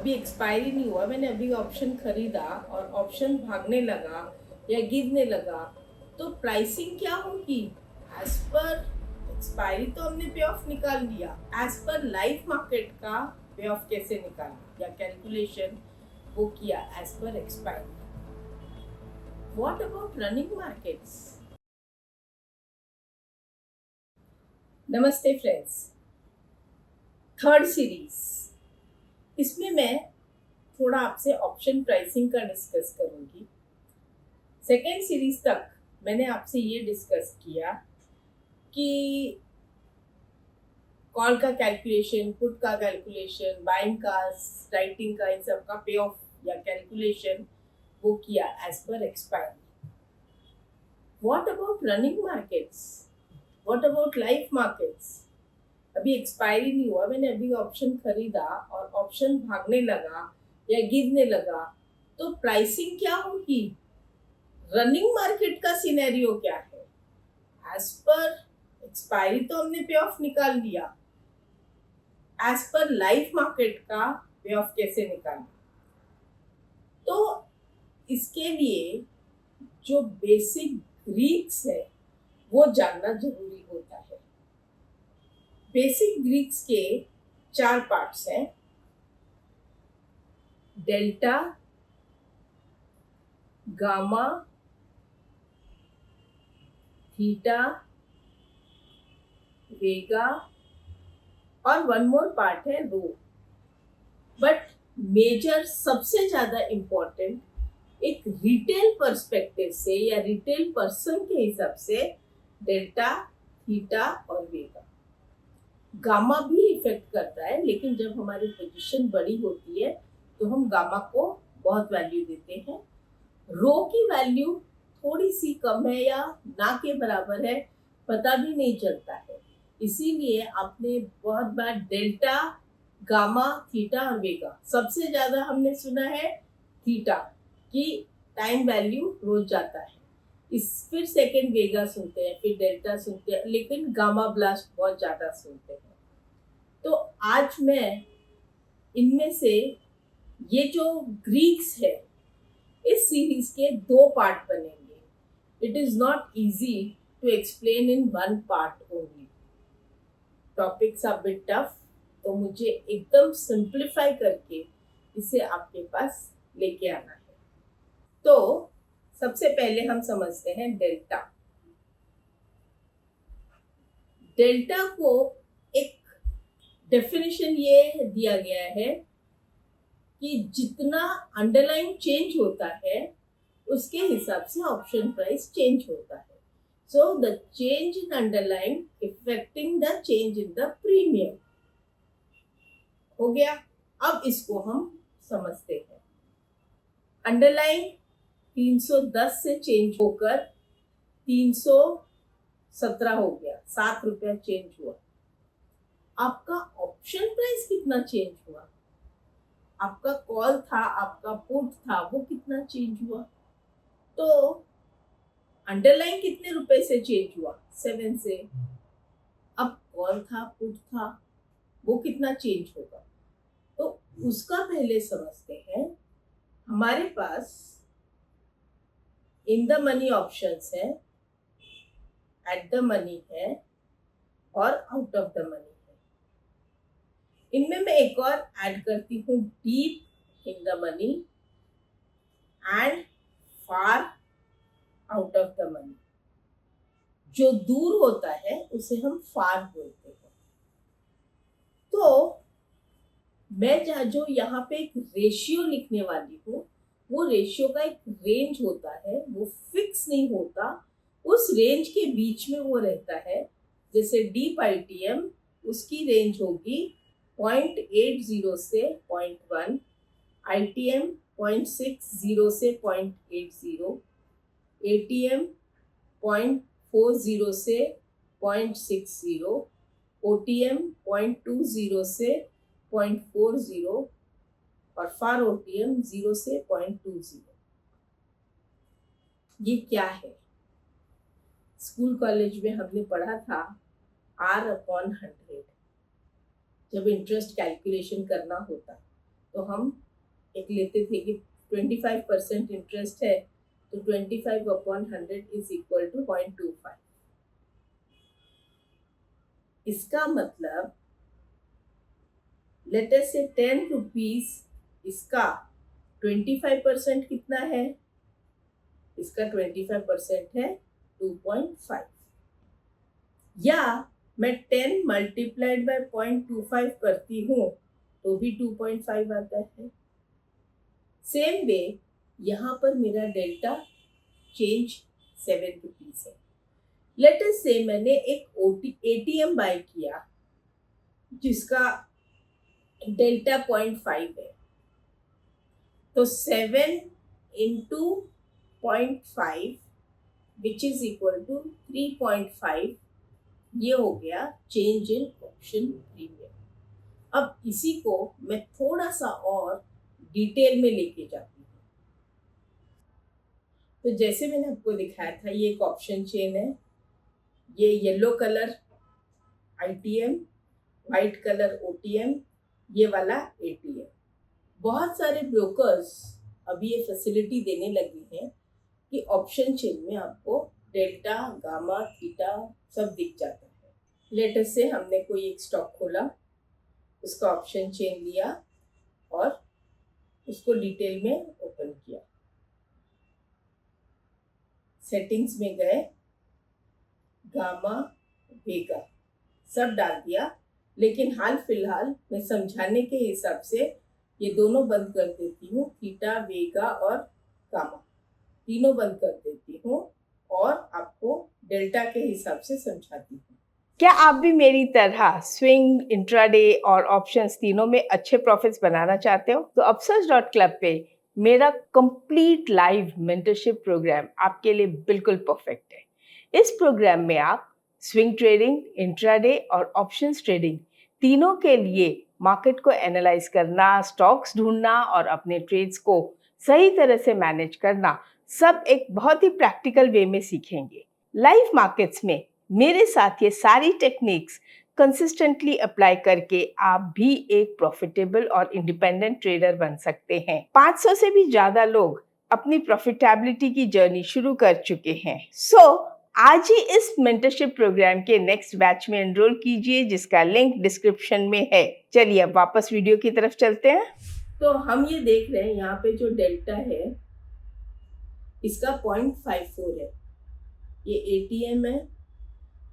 अभी एक्सपायरी नहीं हुआ, मैंने अभी ऑप्शन खरीदा और ऑप्शन भागने लगा या गिरने लगा, तो प्राइसिंग क्या होगी? एज पर एक्सपायरी तो हमने पे ऑफ निकाल लिया, एज पर लाइव मार्केट का पे ऑफ कैसे निकाला या कैलकुलेशन वो किया एज पर expiry. What about running markets? नमस्ते फ्रेंड्स, थर्ड सीरीज, इसमें मैं थोड़ा आपसे ऑप्शन प्राइसिंग का डिस्कस करूंगी। सेकेंड सीरीज तक मैंने आपसे ये डिस्कस किया कि कॉल का कैलकुलेशन, पुट का कैलकुलेशन, बाइंग का, राइटिंग का, इन सब का पे ऑफ या कैलकुलेशन वो किया एज पर expiry. What about running markets? What about live markets? अभी एक्सपायरी नहीं हुआ, मैंने अभी ऑप्शन खरीदा और ऑप्शन भागने लगा या गिरने लगा, तो प्राइसिंग क्या होगी? रनिंग मार्केट का सिनेरियो क्या है? एज पर एक्सपायरी तो हमने पे ऑफ निकाल लिया, एज पर लाइव मार्केट का पे ऑफ कैसे निकालना? तो इसके लिए जो बेसिक ग्रीक्स है वो जानना जरूरी होता है। बेसिक ग्रीक्स के 4 पार्ट्स हैं: डेल्टा, गामा, थीटा, वेगा और वन मोर पार्ट है रो। बट मेजर, सबसे ज्यादा इंपॉर्टेंट एक रिटेल पर्सपेक्टिव से या रिटेल पर्सन के हिसाब से डेल्टा, थीटा और वेगा। गामा भी इफेक्ट करता है, लेकिन जब हमारी पोजीशन बड़ी होती है तो हम गामा को बहुत वैल्यू देते हैं। रो की वैल्यू थोड़ी सी कम है या ना के बराबर है, पता भी नहीं चलता है। इसीलिए आपने बहुत बार डेल्टा, गामा, थीटा और वेगा, सबसे ज्यादा हमने सुना है थीटा की टाइम वैल्यू रोज जाता है। फिर सेकंड वेगा सुनते हैं, फिर डेल्टा सुनते हैं, लेकिन गामा ब्लास्ट बहुत ज्यादा सुनते हैं। तो आज मैं इनमें से ये जो ग्रीक्स है, इस सीरीज के 2 पार्ट बनेंगे। It is not easy to explain in 1 part only. Topics are bit tough, तो मुझे एकदम सिंप्लीफाई करके इसे आपके पास लेके आना है। तो सबसे पहले हम समझते हैं डेल्टा। डेल्टा को एक डेफिनेशन ये दिया गया है कि जितना अंडरलाइन चेंज होता है उसके हिसाब से ऑप्शन प्राइस चेंज होता है। So the change in underline affecting the change in the premium. हो गया। अब इसको हम समझते हैं। अंडरलाइन 310 से चेंज होकर 317 हो गया, 7 रुपया चेंज हुआ। आपका ऑप्शन प्राइस कितना चेंज हुआ? आपका कॉल था, आपका पुट था, वो कितना चेंज हुआ? तो अंडरलाइन कितने रुपए से चेंज हुआ? 7 से। अब कॉल था, पुट था, वो कितना चेंज होगा? तो उसका पहले समझते हैं। हमारे पास इन द मनी ऑप्शंस है, एट द मनी है और आउट ऑफ द मनी है। इनमें मैं एक और ऐड करती हूँ, deep in the money and far out of the money. जो दूर होता है उसे हम फार बोलते हैं। तो मैं जो यहाँ पे एक रेशियो लिखने वाली हूँ, वो रेशियो का एक रेंज होता है, वो फिक्स नहीं होता, उस रेंज के बीच में वो रहता है। जैसे डीप आईटीएम, उसकी रेंज होगी 0.80 से 0.1, आईटीएम 0.60 से 0.80, एटीएम 0.40 से 0.60, ओटीएम 0.20 से 0.40 और फार ओटीएम 0 से 0.20। ये क्या है? स्कूल कॉलेज में हमने पढ़ा था R/100। जब इंटरेस्ट कैलकुलेशन करना होता तो हम एक लेते थे कि 25% इंटरेस्ट है, तो 25/100 इज इक्वल टू 0.25। इसका मतलब लेट अस से 10 रुपीज, इसका 25% कितना है? इसका 25% है 2.5। या मैं 10 मल्टीप्लाइड बाय 0.25 करती हूँ तो भी 2.5 आता है। सेम वे यहाँ पर मेरा डेल्टा चेंज 7 रुपीज है। लेट अस से मैंने एक एटीएम बाय किया जिसका डेल्टा 0.5 है, तो 7 into 0.5 which is equal to 3.5, ये हो गया चेंज इन ऑप्शन प्रीमियम। अब इसी को मैं थोड़ा सा और डिटेल में लेके जाती हूँ। तो जैसे मैंने आपको दिखाया था, ये एक ऑप्शन चेन है, ये yellow colour ITM, white colour OTM, ये वाला एटीएम। बहुत सारे ब्रोकर्स अभी ये फैसिलिटी देने लगे हैं कि ऑप्शन चेन में आपको डेल्टा, गामा, थीटा सब दिख जाता है। लेट अस से हमने कोई एक स्टॉक खोला, उसका ऑप्शन चेन लिया और उसको डिटेल में ओपन किया। सेटिंग्स में गए, गामा, वेगा सब डाल दिया, लेकिन हाल फिलहाल मैं समझाने के हिसाब से ये दोनों बंद कर देती हूँ, थीटा, वेगा और गामा तीनों बंद कर देती हूँ और आपको डेल्टा के हिसाब से समझाती हूँ। क्या आप भी मेरी तरह स्विंग, इंट्राडे और ऑप्शंस तीनों में अच्छे प्रॉफिट्स बनाना चाहते हो? तो upsurge.club पे मेरा कंप्लीट लाइव मेंटरशिप प्रोग्राम आपके लिए बिल्कुल परफेक्ट है। इस प्रोग्राम में आप स्विंग ट्रेडिंग, इंट्राडे और ऑप्शंस ट्रेडिंग तीनों के लिए मार्केट को एनालाइज करना, स्टॉक्स ढूंढना और अपने ट्रेड्स को सही तरह से मैनेज करना, सब एक बहुत ही प्रैक्टिकल वे में सीखेंगे। लाइव मार्केट्स में मेरे साथ ये सारी टेक्निक्स कंसिस्टेंटली अप्लाई करके आप भी एक प्रॉफिटेबल और इंडिपेंडेंट ट्रेडर बन सकते हैं। 500 से भी ज्यादा लोग अपनी प्रॉफिटेबिलिटी की जर्नी शुरू कर चुके हैं। आज ही इस मेंटरशिप प्रोग्राम के नेक्स्ट बैच में एनरोल कीजिए, जिसका लिंक डिस्क्रिप्शन में है। चलिए अब वापस वीडियो की तरफ चलते हैं। तो हम ये देख रहे हैं यहाँ पे जो डेल्टा है इसका 0.54 है, ये एटीएम है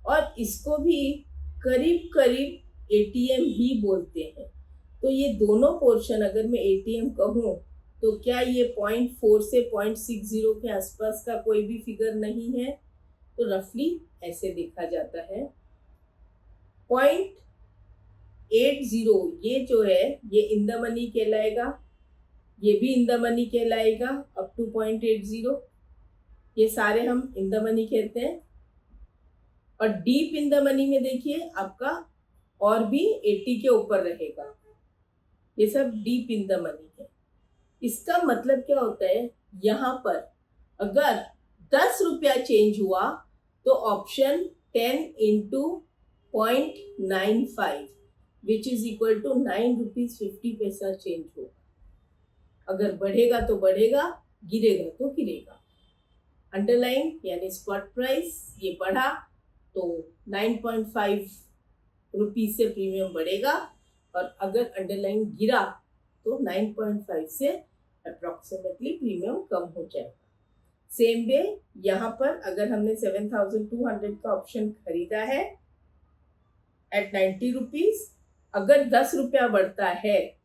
और इसको भी करीब करीब एटीएम ही बोलते हैं। तो ये दोनों पोर्शन अगर मैं एटीएम कहूँ तो क्या ये 0.4 से 0.60 के आसपास का कोई भी फिगर नहीं है? तो रफली ऐसे देखा जाता है। 0.80 ये जो है ये इन द मनी कहलाएगा, ये भी इन द मनी कहलाएगा अप टू 0.80, ये सारे हम इन द मनी कहते हैं। और डीप इन द मनी में देखिए आपका और भी 80 के ऊपर रहेगा, ये सब डीप इन द मनी है। इसका मतलब क्या होता है, यहाँ पर अगर 10 रुपया चेंज हुआ तो option 10 into 0.95 which is equal to 9 rupees 50 पैसा चेंज होगा। अगर बढ़ेगा तो बढ़ेगा, गिरेगा तो गिरेगा। अंडरलाइन यानी स्पॉट प्राइस ये बढ़ा तो 9.5 रुपीज से प्रीमियम बढ़ेगा, और अगर अंडरलाइन गिरा तो 9.5 से अप्रोक्सीमेटली प्रीमियम कम हो जाएगा। सेम वे यहाँ पर अगर हमने 7,200 का ऑप्शन खरीदा है एट 90 रुपीज, अगर 10 रुपया बढ़ता है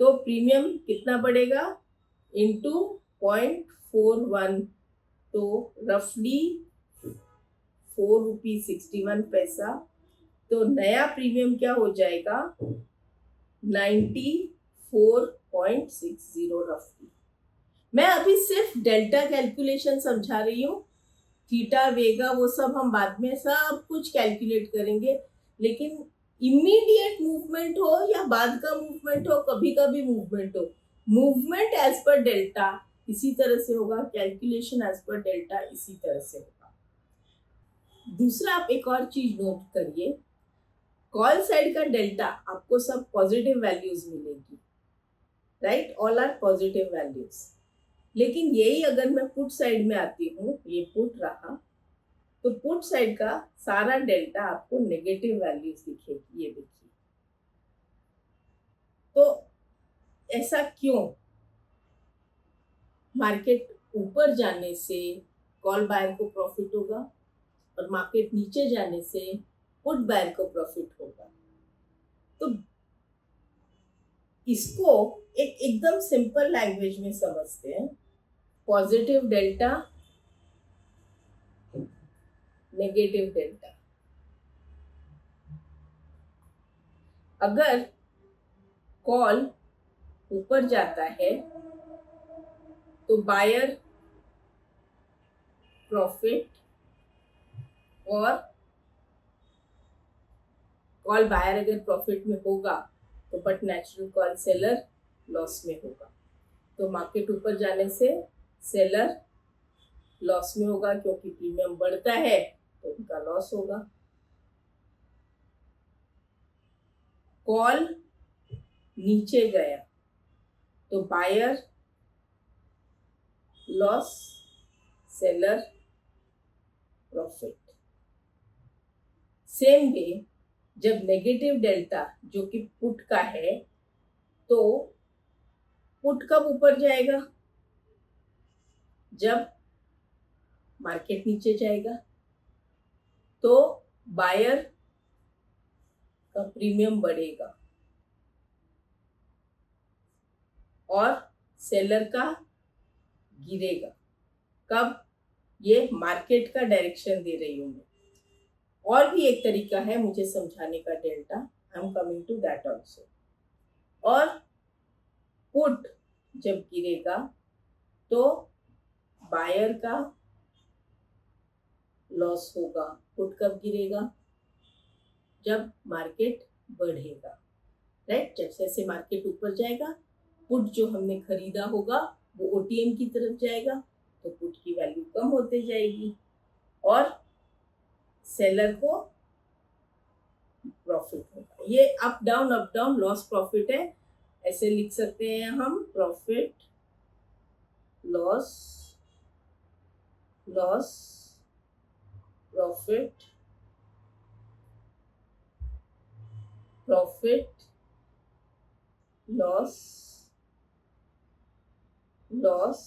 तो प्रीमियम कितना बढ़ेगा इंटू 0.41, तो रफली 4 रुपीज 61 पैसा। तो नया प्रीमियम क्या हो जाएगा 94.60 रफली। मैं अभी सिर्फ डेल्टा कैलकुलेशन समझा रही हूँ, थीटा, वेगा वो सब हम बाद में सब कुछ कैलकुलेट करेंगे, लेकिन इमीडिएट मूवमेंट हो या बाद का मूवमेंट हो, कभी कभी मूवमेंट हो, मूवमेंट एज पर डेल्टा इसी तरह से होगा, कैलकुलेशन एज पर डेल्टा इसी तरह से होगा। दूसरा आप एक और चीज नोट करिए, कॉल साइड का डेल्टा आपको सब पॉजिटिव वैल्यूज मिलेगी, right, all are positive values. लेकिन यही अगर मैं पुट साइड में आती हूँ, ये पुट रहा, तो पुट साइड का सारा डेल्टा आपको नेगेटिव वैल्यूज दिखेगी, ये देखिए। तो ऐसा क्यों? मार्केट ऊपर जाने से कॉल बायर को प्रॉफिट होगा और मार्केट नीचे जाने से पुट बायर को प्रॉफिट होगा। तो इसको एकदम सिंपल लैंग्वेज में समझते हैं। Positive delta, negative delta. अगर कॉल ऊपर जाता है तो बायर प्रॉफिट, और कॉल बायर अगर प्रॉफिट में होगा तो but natural call seller loss में होगा। तो मार्केट ऊपर जाने से सेलर लॉस में होगा, क्योंकि प्रीमियम बढ़ता है तो उनका लॉस होगा। कॉल नीचे गया तो buyer loss, seller profit. Same way जब नेगेटिव डेल्टा जो कि पुट का है, तो पुट कब ऊपर जाएगा? जब मार्केट नीचे जाएगा, तो बायर का प्रीमियम बढ़ेगा और सेलर का गिरेगा। कब? ये मार्केट का डायरेक्शन दे रही हूं मैं। और भी एक तरीका है मुझे समझाने का delta, I am coming to that also. और पुट जब गिरेगा तो बायर का लॉस होगा। पुट कब गिरेगा? जब मार्केट बढ़ेगा, राइट। जैसे जैसे मार्केट ऊपर जाएगा, पुट जो हमने खरीदा होगा वो ओटीएम की तरफ जाएगा, तो पुट की वैल्यू कम होते जाएगी और सेलर को प्रॉफिट होगा। ये अप डाउन लॉस प्रॉफिट है, ऐसे लिख सकते हैं हम, profit loss, loss profit, profit loss, loss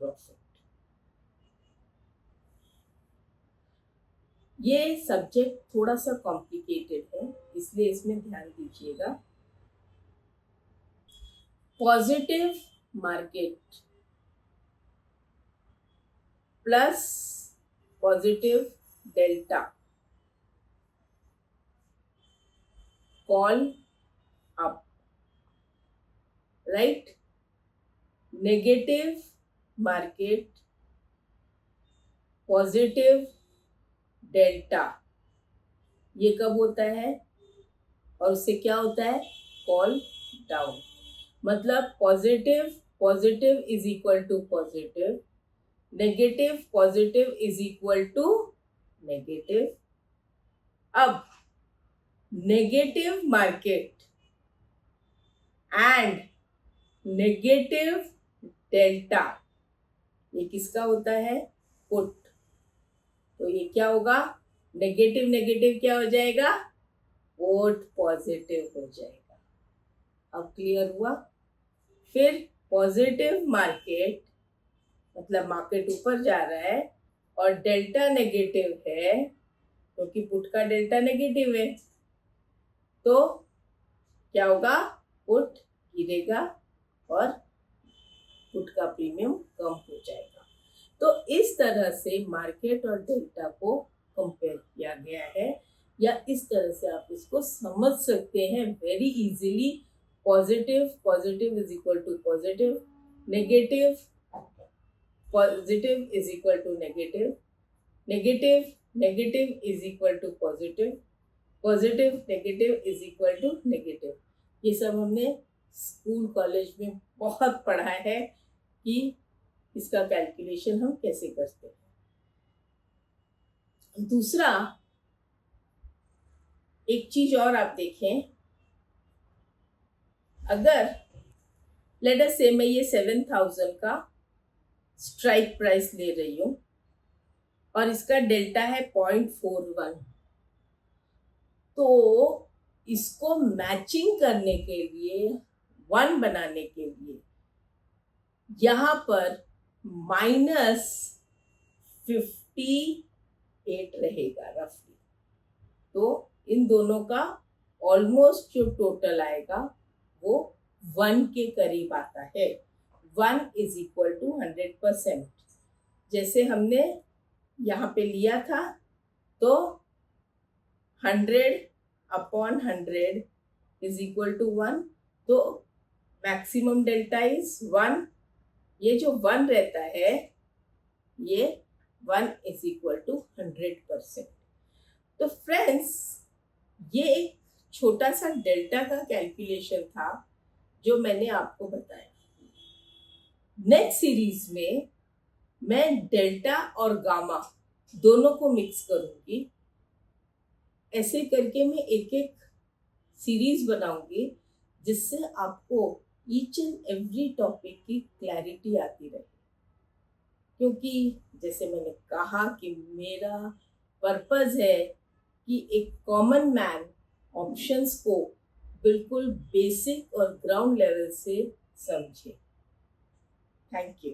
profit. ये सब्जेक्ट थोड़ा सा कॉम्प्लिकेटेड है, इसलिए इसमें ध्यान दीजिएगा। Positive market plus positive delta, call up, right. Negative market, positive delta, ये कब होता है? और उससे क्या होता है? Call down. मतलब positive positive is equal to positive, negative positive is equal to negative. अब negative market and negative delta, ये किसका होता है? पुट। तो ये क्या होगा? नेगेटिव नेगेटिव क्या हो जाएगा? पुट पॉजिटिव हो जाएगा। अब क्लियर हुआ? फिर पॉजिटिव मार्केट मतलब मार्केट ऊपर जा रहा है और डेल्टा नेगेटिव है, क्योंकि पुट का डेल्टा नेगेटिव है, तो क्या होगा? पुट गिरेगा और पुट का प्रीमियम कम हो जाएगा। तो इस तरह से मार्केट और डेल्टा को कंपेयर किया गया है, या इस तरह से आप इसको समझ सकते हैं very easily. Positive positive is equal to positive, negative positive is equal to negative, negative negative is equal to positive, positive negative is equal to negative. ये सब हमने स्कूल कॉलेज में बहुत पढ़ा है कि इसका कैलकुलेशन हम कैसे करते हैं। दूसरा एक चीज और आप देखें, अगर लेट अस से मैं ये 7,000 का स्ट्राइक प्राइस ले रही हूँ और इसका डेल्टा है 0.41। तो इसको मैचिंग करने के लिए, 1 बनाने के लिए यहाँ पर -58 रहेगा रफली। तो इन दोनों का ऑलमोस्ट जो टोटल आएगा वो 1 के करीब आता है। 1 इज इक्वल टू 100%। जैसे हमने यहाँ पे लिया था तो 100/100 इज इक्वल टू 1। तो मैक्सिमम डेल्टा इज 1। ये जो 1 रहता है ये 1 इज इक्वल टू 100%। तो फ्रेंड्स, ये एक छोटा सा डेल्टा का कैलकुलेशन था जो मैंने आपको बताया। नेक्स्ट सीरीज में मैं डेल्टा और गामा दोनों को मिक्स करूंगी। ऐसे करके मैं एक एक सीरीज बनाऊंगी जिससे आपको ईच एंड एवरी टॉपिक की क्लैरिटी आती रहे। क्योंकि जैसे मैंने कहा कि मेरा पर्पस है कि एक कॉमन मैन ऑप्शंस को बिल्कुल बेसिक और ग्राउंड लेवल से समझे। Thank you.